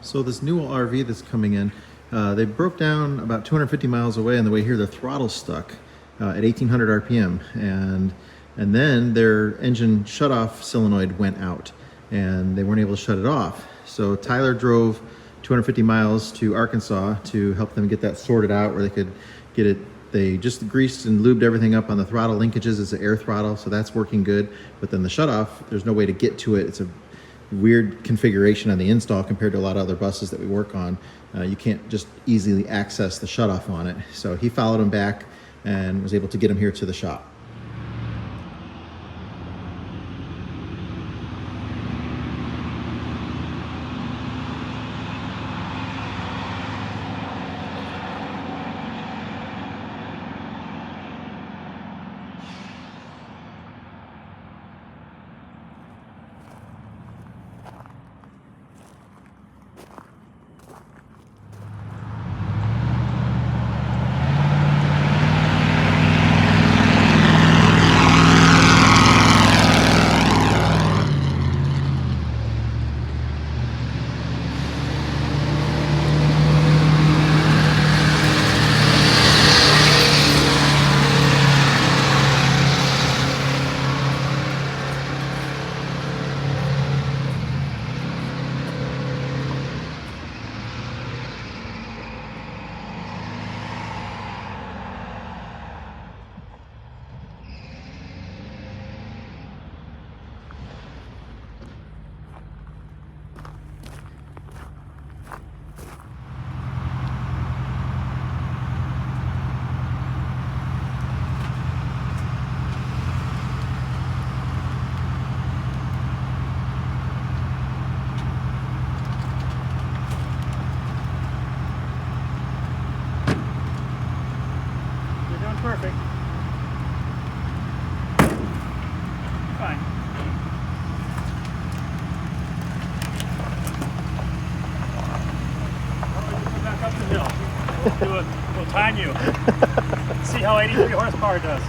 So this Newell RV that's coming in, they broke down about 250 miles away on the way here. Their throttle's stuck at 1800 RPM, and then their engine shutoff solenoid went out, and they weren't able to shut it off. So Tyler drove 250 miles to Arkansas to help them get that sorted out, where they could get it. They just greased and lubed everything up on the throttle linkages. It's an air throttle, so that's working good. But then the shutoff, there's no way to get to it. It's a weird configuration on the install compared to a lot of other buses that we work on. You can't just easily access the shutoff on it. So he followed him back and was able to get him here to the shop. Perfect. Fine. Come back up the hill. We'll time you. See how 83 horsepower does.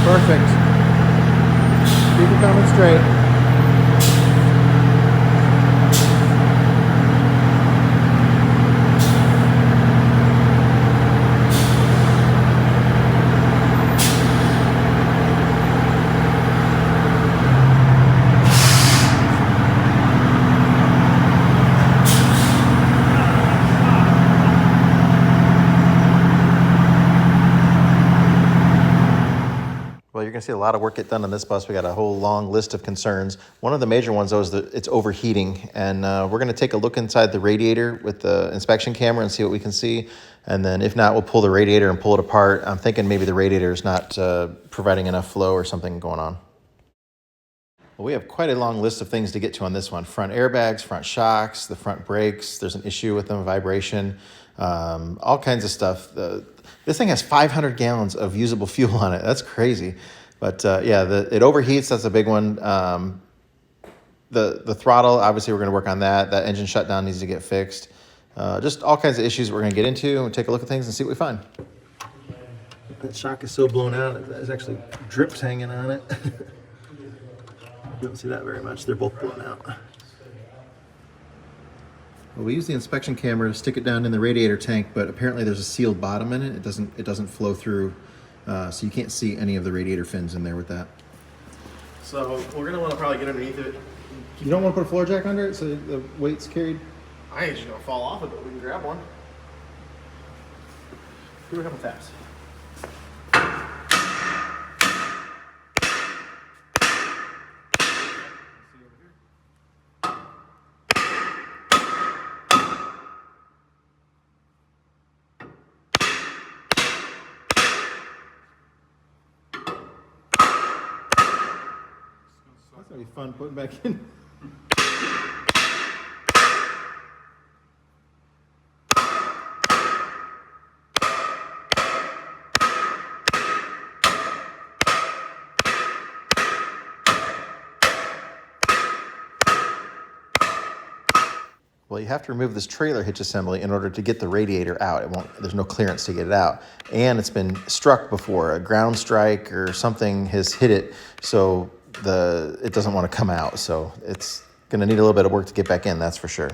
Perfect. Keep it coming straight. Well, you're going to see a lot of work get done on this bus. We got a whole long list of concerns. One of the major ones, though, is that it's overheating. And we're going to take a look inside the radiator with the inspection camera and see what we can see. And then if not, we'll pull the radiator and pull it apart. I'm thinking maybe the radiator is not providing enough flow or something going on. Well, we have quite a long list of things to get to on this one. Front airbags, front shocks, the front brakes. There's an issue with them, vibration, all kinds of stuff. This thing has 500 gallons of usable fuel on it. That's crazy. But yeah, it overheats. That's a big one. The throttle, obviously, we're going to work on that. That engine shutdown needs to get fixed. Just all kinds of issues we're going to get into. We'll take a look at things and see what we find. That shock is so blown out. There's actually drips hanging on it. You don't see that very much. They're both blown out. Well, we use the inspection camera to stick it down in the radiator tank, but apparently there's a sealed bottom in it. It doesn't flow through, so you can't see any of the radiator fins in there with that. So we're gonna want to probably get underneath it. You don't want to put a floor jack under it so the weight's carried? I ain't just gonna fall off it, but we can grab one. Do a couple taps. gonna be fun putting back in. Well, you have to remove this trailer hitch assembly in order to get the radiator out. It won't, there's no clearance to get it out. And it's been struck before. A ground strike or something has hit it, so it doesn't want to come out. So it's gonna need a little bit of work to get back in, that's for sure.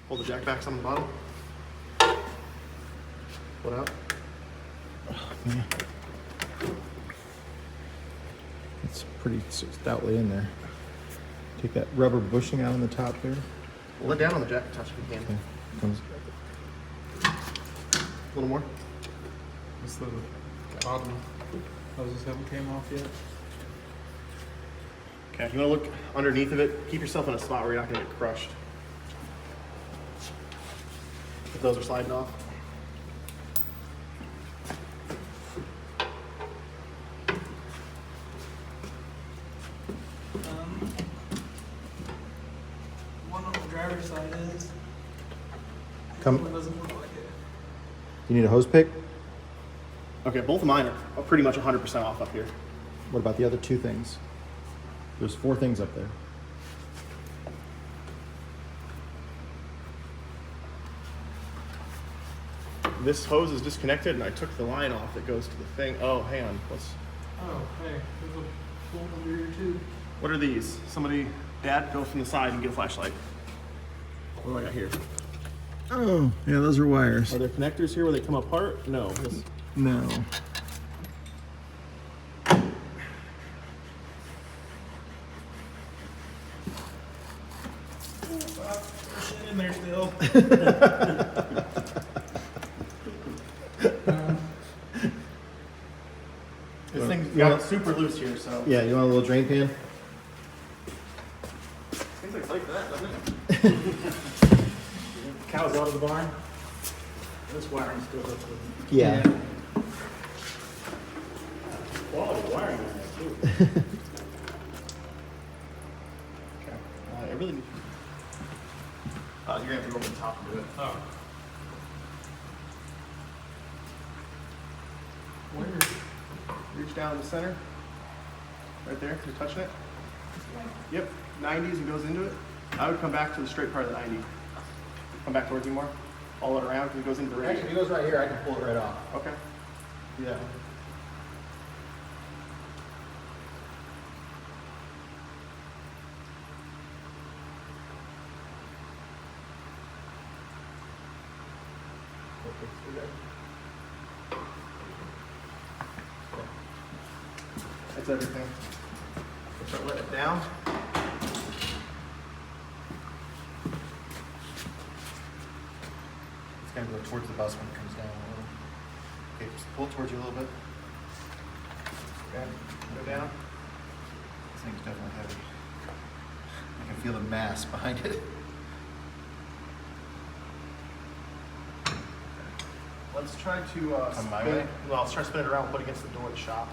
Pull the jack backs on the bottom. Pull it out. It's pretty stoutly in there. Take that rubber bushing out on the top there. Pull it down on the jack touch if you can. Okay. Comes. A little more. What's the bottom? Hoses haven't came off yet. Okay, if you want to look underneath of it, keep yourself in a spot where you're not going to get crushed. If those are sliding off. One on the driver's side is. Come. One doesn't look like it. You need a hose pick? Okay, both of mine are pretty much 100% off up here. What about the other two things? There's 4 things up there. This hose is disconnected and I took the line off that goes to the thing. Oh, hang on. Oh, hey, there's a hole under here too. What are these? Somebody, Dad, go from the side and get a flashlight. What do I got here? Oh, yeah, those are wires. Are there connectors here where they come apart? No. No. There's shit in there still. This thing's got super loose here, so. Yeah, you want a little drain pan? Seems like that, doesn't it? Cows out of the barn. This wiring still up with Yeah. quality wiring in there too. Okay. I really need. You're gonna have to go over the top and do it. Oh. Where? Reach down in the center. Right there. You're touching it. Yep. 90s and goes into it. I would come back to the straight part of the 90. Come back towards you more. All it around because it goes into the radiator. Actually, if it goes right here, I can pull it right off. Okay. Yeah. That's everything. Start letting it down. It's gonna go towards the bus when it comes down a little. Okay, just pull it towards you a little bit. Okay. Go down. This thing's definitely heavy. I can feel the mass behind it. Let's try to Come my spin. way? Well, let's try to spin it around, put it against the door of the shop.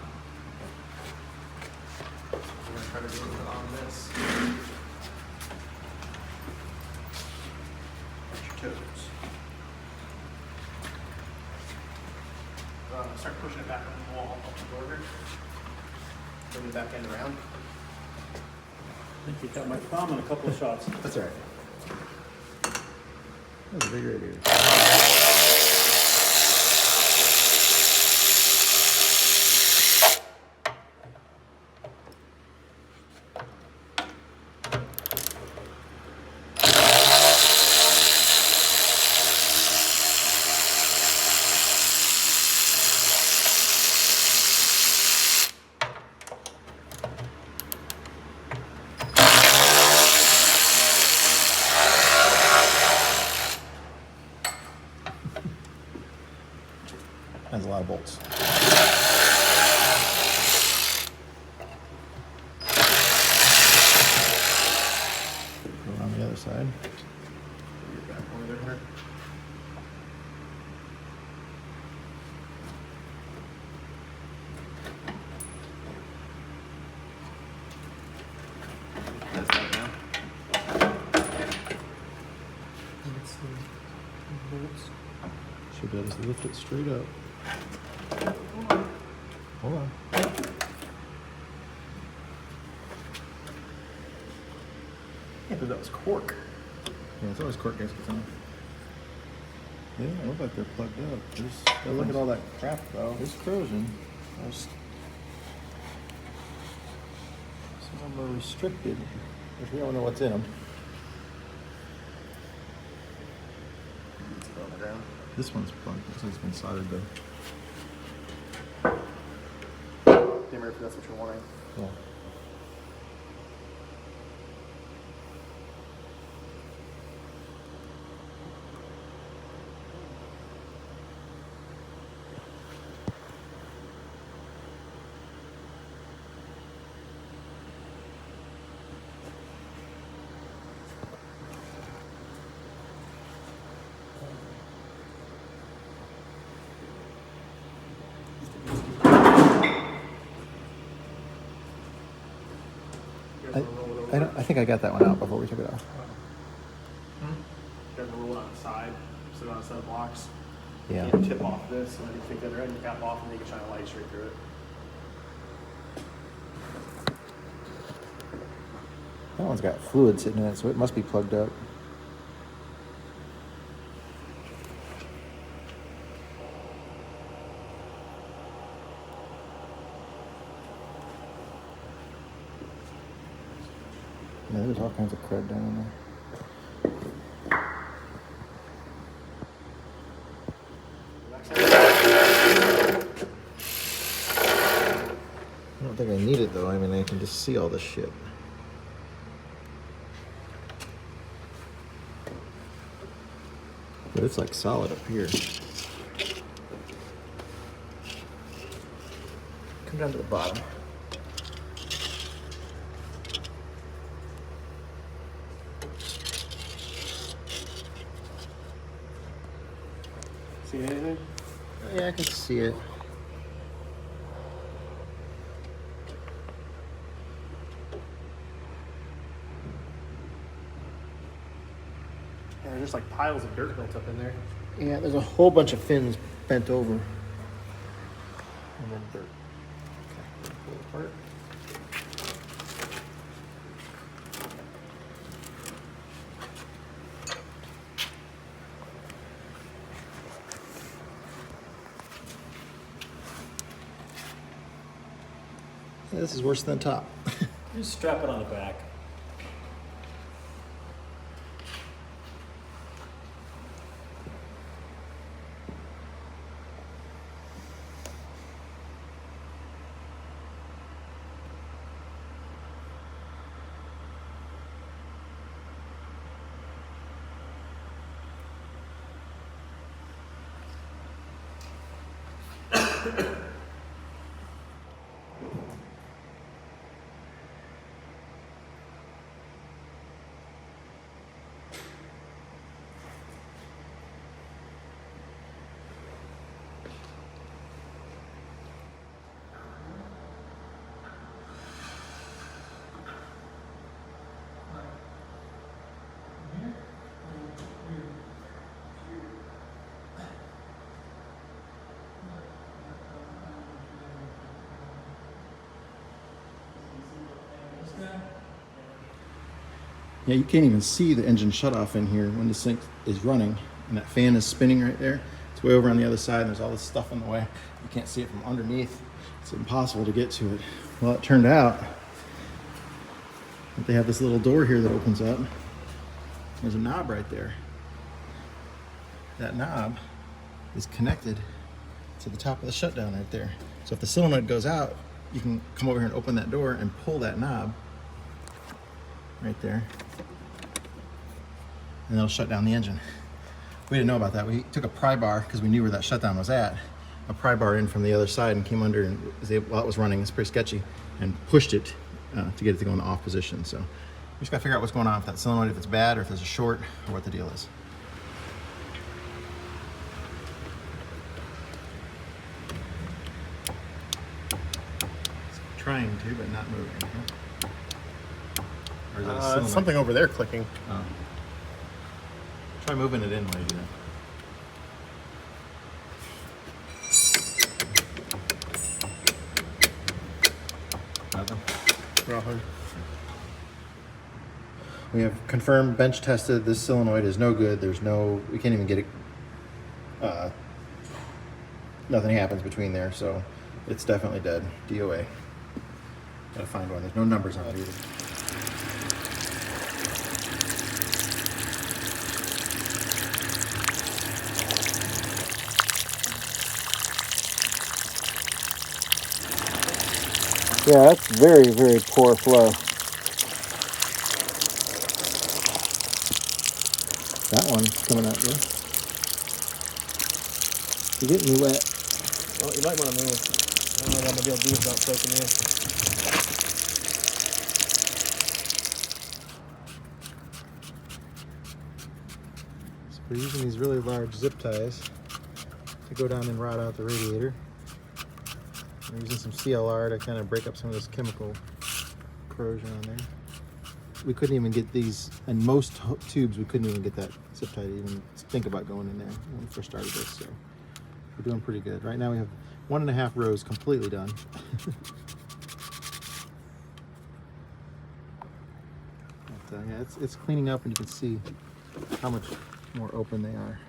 We're gonna try to do it on this. Watch your toes. Start pushing it back on the wall, up the door here. Bring the back end around. I think you got my thumb in a couple of shots. That's all right. That was a big radiator. Has a lot of bolts. Go on the other side. Your back corner there, Hunter. That's that now. It's the bolts. Should be able to lift it straight up. Hold on. Yeah, but that was cork. Yeah, it's always cork gaskets on. They don't look like they're plugged up. Yeah, look at all that crap though. There's corrosion. There's some of them are restricted, which we don't know what's in them. It's on the ground. This one's plugged. Looks like it's been soldered though. Damn right if that's what you're wanting. Yeah. I think I got that one out before we took it off. You have to roll it on the side, sit on a set of blocks. Yeah. You can tip off this, and then you take the other end, you cap off, and then you can shine a light straight through it. That one's got fluid sitting in it, so it must be plugged up. Yeah, there's all kinds of crud down in there. I don't think I need it though. I mean, I can just see all this shit. But it's like solid up here. Come down to the bottom. See anything? Yeah, I can see it. Yeah, there's just like piles of dirt built up in there. Yeah, there's a whole bunch of fins bent over. And then dirt. Okay, pull it apart. Yeah, this is worse than top. Just strap it on the back. Yeah, you can't even see the engine shutoff in here when the sink is running, and that fan is spinning right there. It's way over on the other side, and there's all this stuff in the way. You can't see it from underneath. It's impossible to get to it. Well, it turned out that they have this little door here that opens up. There's a knob right there. That knob is connected to the top of the shutdown right there. So if the solenoid goes out, you can come over here and open that door and pull that knob right there, and that'll shut down the engine. We didn't know about that. We took a pry bar because we knew where that shutdown was at, a pry bar in from the other side and came under and while it was running, it's pretty sketchy, and pushed it to get it to go in the off position. So we just got to figure out what's going on with that solenoid, if it's bad or if there's a short or what the deal is. It's trying to, but not moving. Huh? Or is it a solenoid? Something over there clicking. Oh. Try moving it in while you do that. Nothing. Nothing. We have confirmed, bench tested, this solenoid is no good. We can't even get it, nothing happens between there, so it's definitely dead. DOA. Gotta find one. There's no numbers on it either. Yeah, that's very, very poor flow. That one's coming out good. You're getting me wet. Well, you might want to move. I don't know what I'm going to be able to do without soaking you. So we're using these really large zip ties to go down and rot out the radiator. We're using some CLR to kind of break up some of this chemical corrosion on there. We couldn't even get these, in most tubes, we couldn't even get that zip tie to even think about going in there when we first started this, so we're doing pretty good. Right now we have 1.5 rows completely done. But, yeah, it's cleaning up, and you can see how much more open they are.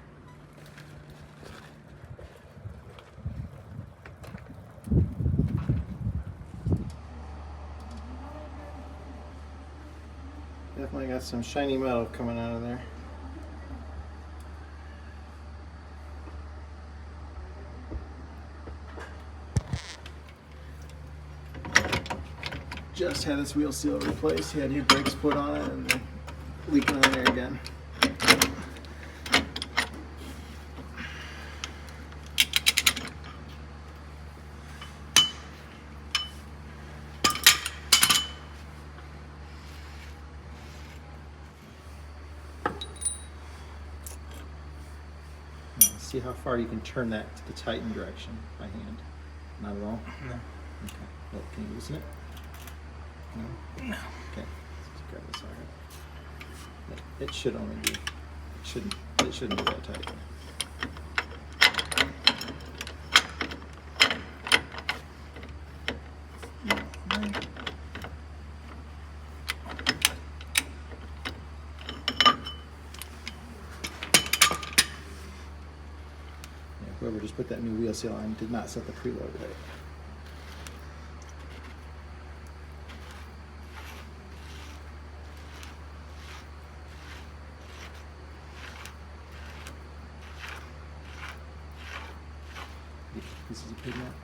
Definitely got some shiny metal coming out of there. Just had this wheel seal replaced. He had new brakes put on it and leaking on there again. See how far you can turn that to the tighten direction by hand. Not at all? No. Okay. Well, can you loosen it? No? No. Okay. Let's grab this socket. It should only be, it shouldn't be that tight. Whoever just put that new wheel seal on did not set the preload right. This is a pigment.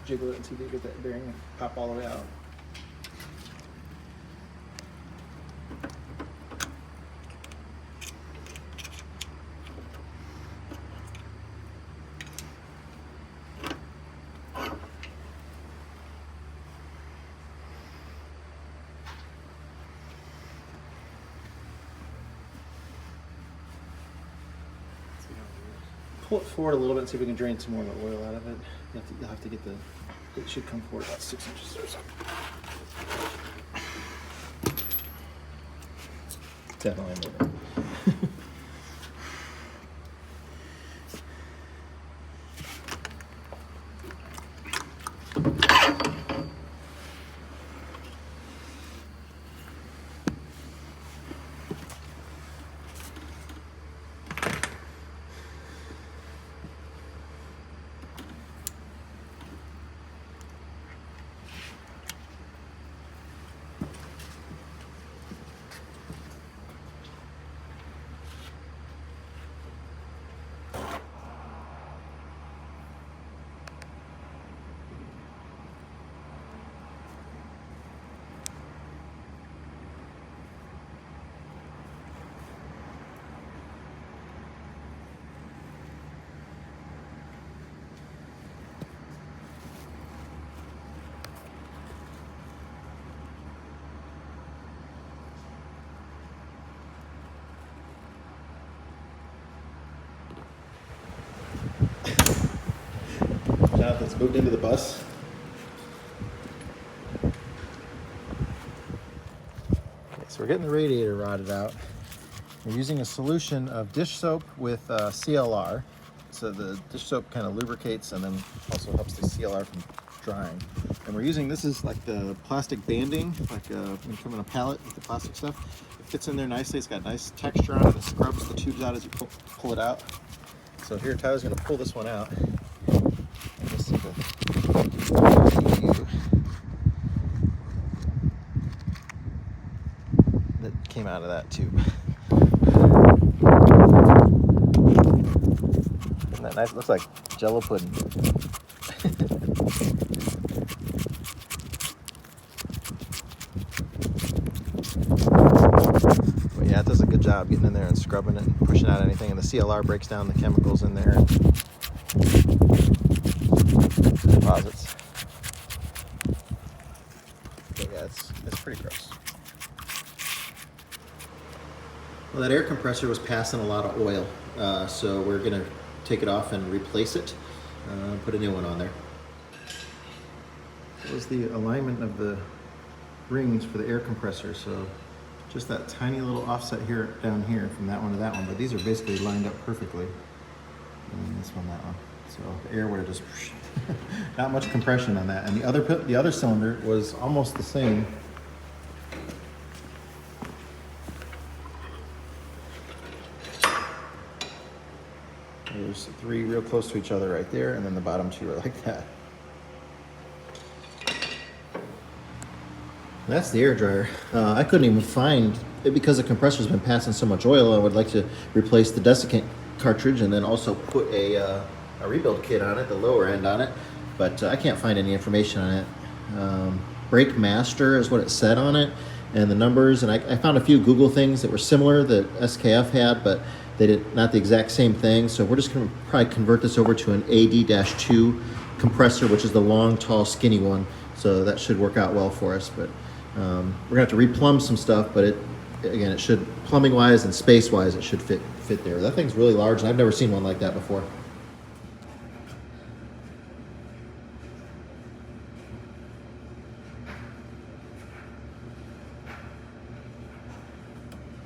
Jiggle it and see if you get that bearing and pop all the way out. Pull it forward a little bit and see if we can drain some more of the oil out of it. You'll have to get it should come forward about 6 inches or so. Definitely moving. out that's moved into the bus. Okay, so we're getting the radiator rotted out. We're using a solution of dish soap with CLR. So the dish soap kind of lubricates and then also helps the CLR from drying. And we're using, this is like the plastic banding, like when you come in a pallet with the plastic stuff. It fits in there nicely. It's got nice texture on it. It scrubs the tubes out as you pull it out. So here Tyler's going to pull this one out. And this is that came out of that tube. Isn't that nice? It looks like Jello pudding. But yeah, it does a good job getting in there and scrubbing it and pushing out anything, and the CLR breaks down the chemicals in there and deposits. But yeah, it's pretty gross. Well, that air compressor was passing a lot of oil, so we're gonna take it off and replace it, put a new one on there. That was the alignment of the rings for the air compressor, so just that tiny little offset here, down here, from that one to that one, but these are basically lined up perfectly. And this one, that one. So the air would have just, not much compression on that. And the other cylinder was almost the same. There's three real close to each other right there, and then the bottom two are like that. That's the air dryer. I couldn't even find it because the compressor's been passing so much oil. I would like to replace the desiccant cartridge and then also put a rebuild kit on it, the lower end on it, but I can't find any information on it. Brake master is what it said on it, and the numbers, and I found a few Google things that were similar that SKF had, but they did not the exact same thing. So we're just going to probably convert this over to an AD-2 compressor, which is the long, tall, skinny one. So that should work out well for us. But we're gonna have to replumb some stuff, but it should, plumbing wise and space wise, it should fit there. That thing's really large, and I've never seen one like that before.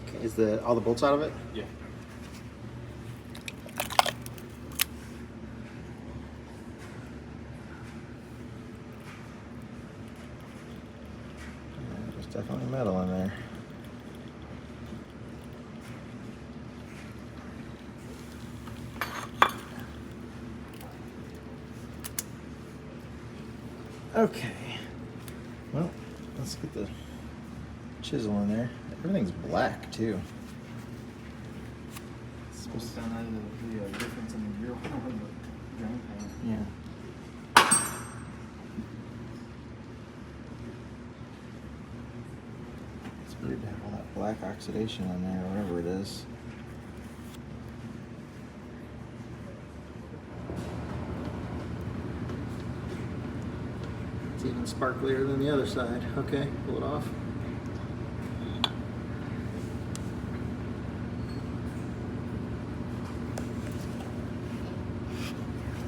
Okay, is all the bolts out of it? Yeah. There's definitely metal in there. Okay, well, let's get the chisel in there. Everything's black too. It's supposed to, The difference in the real and the ground paint. yeah. It's weird to have all that black oxidation on there, whatever it is. It's even sparklier than the other side. Okay, pull it off.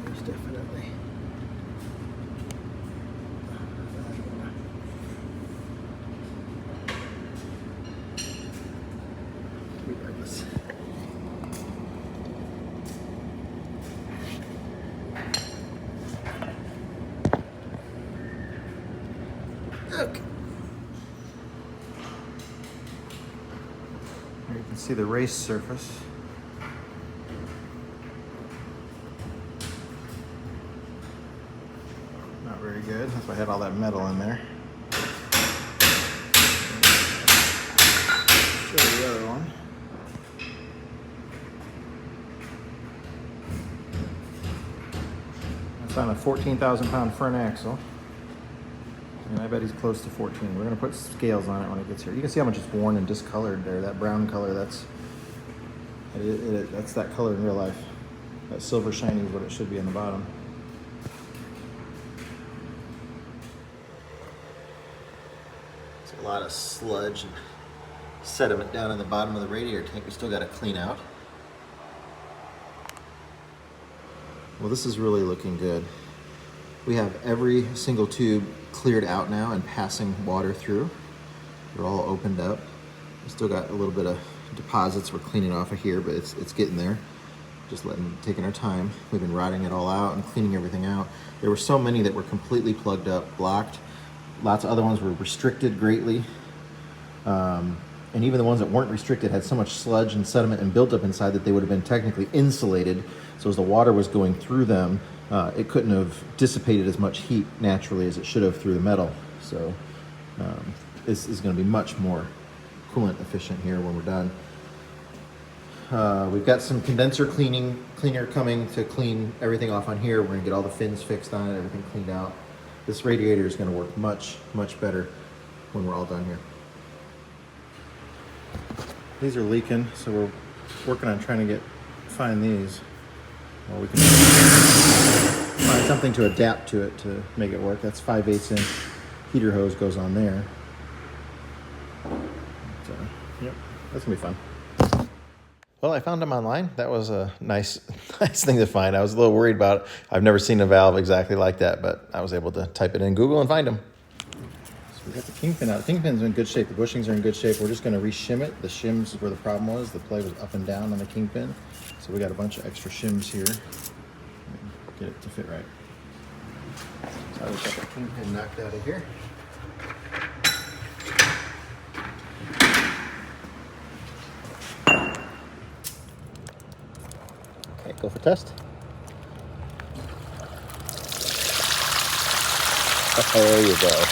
There's definitely. Regardless. Okay. Here you can see the race surface. Not very good. That's why I had all that metal in there. Show you the other one. I found a 14,000-pound front axle. And I bet he's close to 14. We're gonna put scales on it when it gets here. You can see how much it's worn and discolored there. That brown color, that's that color in real life. That silver shiny is what it should be on the bottom. It's a lot of sludge and sediment down in the bottom of the radiator tank. We still got to clean out. Well, this is really looking good. We have every single tube cleared out now and passing water through. They're all opened up. We still got a little bit of deposits we're cleaning off of here, but it's getting there. Just taking our time. We've been rotting it all out and cleaning everything out. There were so many that were completely plugged up, blocked. Lots of other ones were restricted greatly. And even the ones that weren't restricted had so much sludge and sediment and built up inside that they would have been technically insulated. So as the water was going through them, it couldn't have dissipated as much heat naturally as it should have through the metal. So this is going to be much more coolant efficient here when we're done. We've got some condenser cleaner coming to clean everything off on here. We're going to get all the fins fixed on it, everything cleaned out. This radiator is going to work much, much better when we're all done here. These are leaking, so we're working on trying to find these. Or we can find something to adapt to it to make it work. That's 5/8 inch heater hose goes on there. So, yep, that's gonna be fun. Well, I found them online. That was a nice thing to find. I was a little worried about it. I've never seen a valve exactly like that, but I was able to type it in Google and find them. So we got the kingpin out. The kingpin's in good shape. The bushings are in good shape. We're just going to re-shim it. The shims is where the problem was. The play was up and down on the kingpin. So we got a bunch of extra shims here. Get it to fit right. So I just got the kingpin knocked out of here. Okay, go for test. There you go.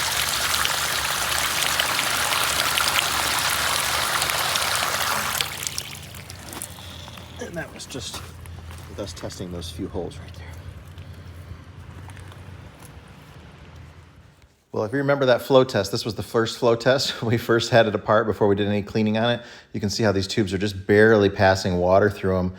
And that was just with us testing those few holes right there. Well, if you remember that flow test, this was the first flow test. We first had it apart before we did any cleaning on it. You can see how these tubes are just barely passing water through them.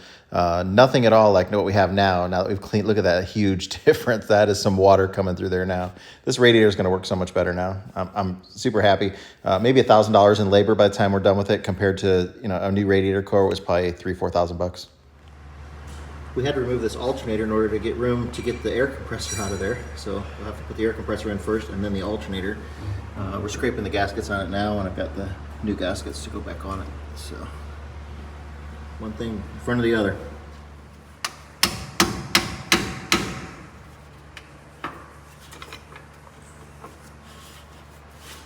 Nothing at all like what we have now. Now that we've cleaned, look at that huge difference. That is some water coming through there now. This radiator is going to work so much better now. I'm super happy. Maybe $1,000 in labor by the time we're done with it, compared to a new radiator core was probably $3,000-4,000 bucks. We had to remove this alternator in order to get room to get the air compressor out of there. So we'll have to put the air compressor in first and then the alternator. We're scraping the gaskets on it now, and I've got the new gaskets to go back on it. So one thing in front of the other.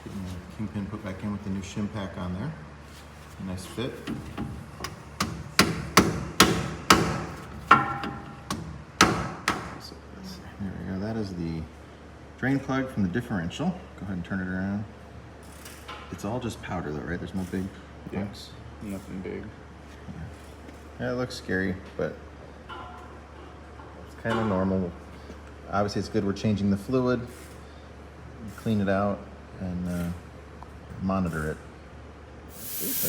Getting the kingpin put back in with the new shim pack on there. Nice fit. There we go. That is the drain plug from the differential. Go ahead and turn it around. It's all just powder though, right? There's no big bumps. Nothing big. Yeah, it looks scary, but it's kind of normal. Obviously, it's good we're changing the fluid, clean it out, and monitor it. It's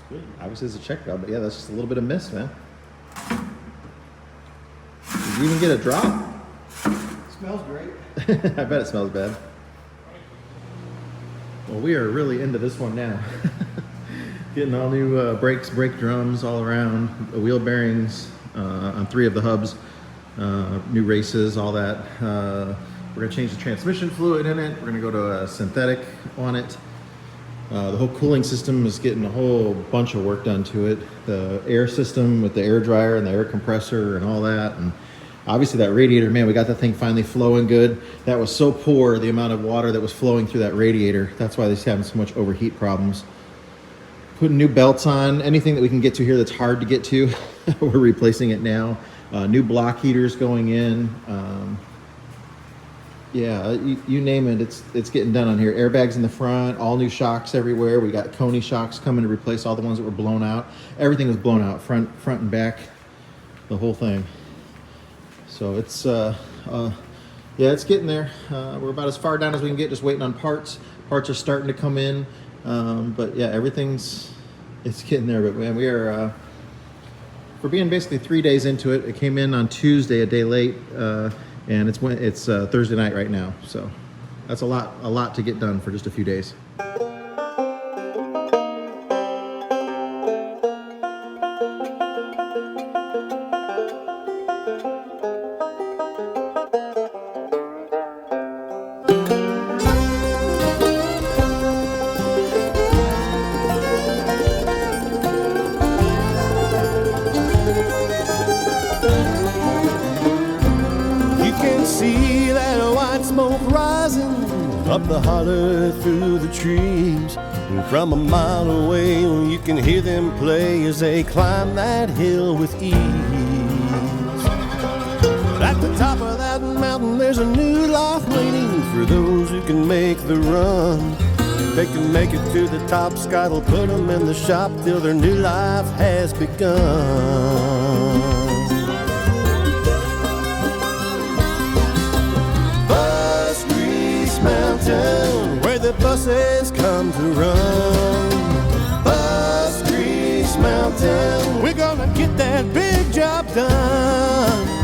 good. Obviously, it's a check valve, but yeah, that's just a little bit of mist, man. Did you even get a drop? Smells great. I bet it smells bad. Well, we are really into this one now. Getting all new brakes, brake drums all around, wheel bearings on 3 of the hubs, new races, all that. We're gonna change the transmission fluid in it. We're gonna go to a synthetic on it. The whole cooling system is getting a whole bunch of work done to it. The air system with the air dryer and the air compressor and all that. And obviously that radiator, man, we got that thing finally flowing good. That was so poor, the amount of water that was flowing through that radiator. That's why they're having so much overheat problems. Putting new belts on, anything that we can get to here that's hard to get to, we're replacing it now. New block heaters going in. Yeah, you name it, it's getting done on here. Airbags in the front, all new shocks everywhere. We got Coney shocks coming to replace all the ones that were blown out. Everything was blown out, front and back, the whole thing. So it's, yeah, it's getting there. We're about as far down as we can get, just waiting on parts. Parts are starting to come in, but yeah, it's getting there. But man, we are, we're being basically 3 days into it. It came in on Tuesday, a day late, and it's Thursday night right now. So that's a lot to get done for just a few days. up the holler through the trees. And from a mile away, you can hear them play as they climb that hill with ease. But at the top of that mountain, there's a new life waiting for those who can make the run. If they can make it to the top, Scott will put them in the shop till their new life has begun. Mountain, where the buses come to run. Bus Grease Mountain, we're gonna get that big job done.